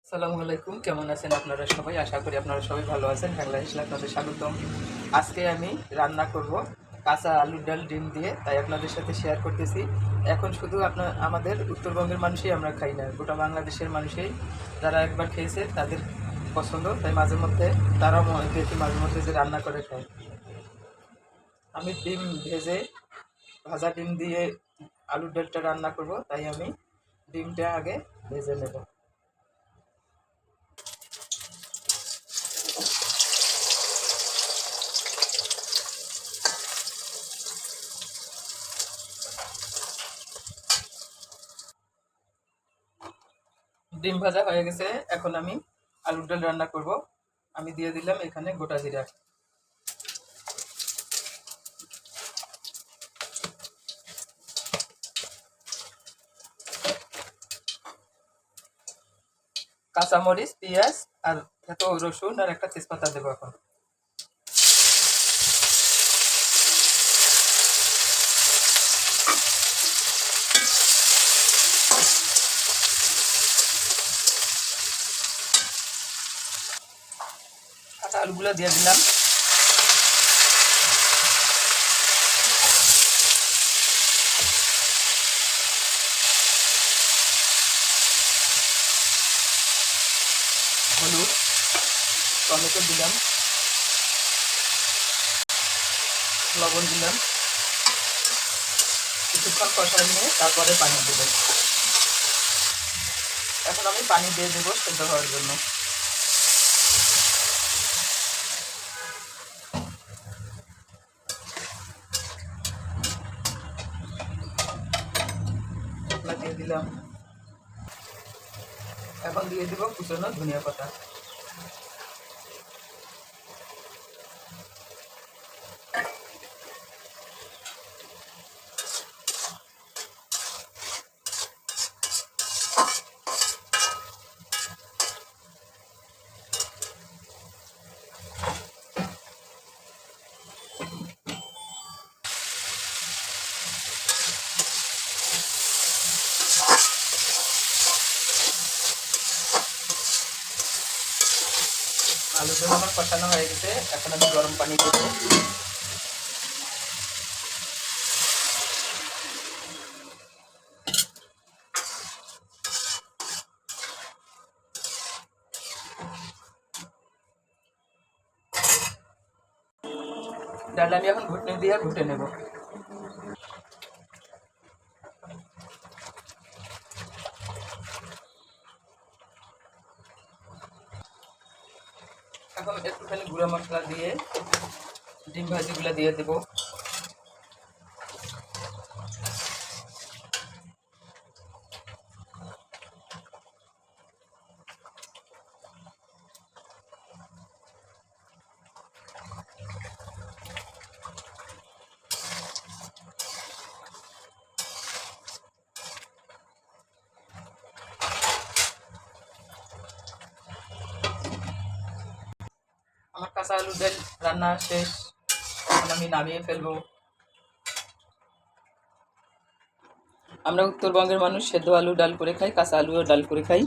আসসালামু আলাইকুম, কেমন আছেন আপনারা সবাই? আশা করি আপনারা সবাই ভালো আছেন। বাংলা ইসলাম আপনাদের স্বাগতম। আজকে আমি রান্না করব কাঁচা আলু ডাল ডিম দিয়ে, তাই আপনাদের সাথে শেয়ার করতেছি। এখন শুধু আমাদের উত্তরবঙ্গের মানুষই আমরা খাই না, গোটা বাংলাদেশের মানুষই যারা একবার খেয়েছে তাদের পছন্দ, তাই মাঝে মধ্যে তারাও দেখি মাঝে মধ্যে যে রান্না করে খায়। আমি ডিম ভেজে ভাজা ডিম দিয়ে আলুর ডালটা রান্না করব, তাই আমি ডিমটা আগে ভেজে নেব। ডিম ভাজা হয়ে গেছে, এখন আমি আলুর ডাল রান্না করব। আমি দিয়ে দিলাম এখানে গোটা জিরা, কাঁচামরিচ, পেঁয়াজ আর এত রসুন আর একটা তেজপাতা দেবো। এখন কাঁচা আলুগুলো দিয়ে দিলাম। হলুদ, টমেটো দিলাম, লবণ দিলাম, কিছুক্ষণ কষায় নিয়ে তারপরে পানি দেবেন। এখন আমি পানি দিয়ে দেবো সেদ্ধ হওয়ার জন্য। দিয়ে দিলাম। এখন দিয়ে দিব কুচানো ধনিয়া পাতা। আলুটা আমার কষানো হয়ে গেছে, এখন আমি গরম পানি দেবো। ডালটা আমি এখন ঘুটনি দিয়ে ঘুটে নেব। এখন একটুখানি গুঁড়া মশলা দিয়ে ডিম ভাজিগুলো দিয়ে দেবো। আমার কাঁচা আলু ডাল রান্না শেষ, এখন আমি নামিয়ে ফেলবো। আমরা উত্তরবঙ্গের মানুষ সেদ্ধ আলু ডাল করে খাই, কাঁচা আলুও ডাল করে খাই।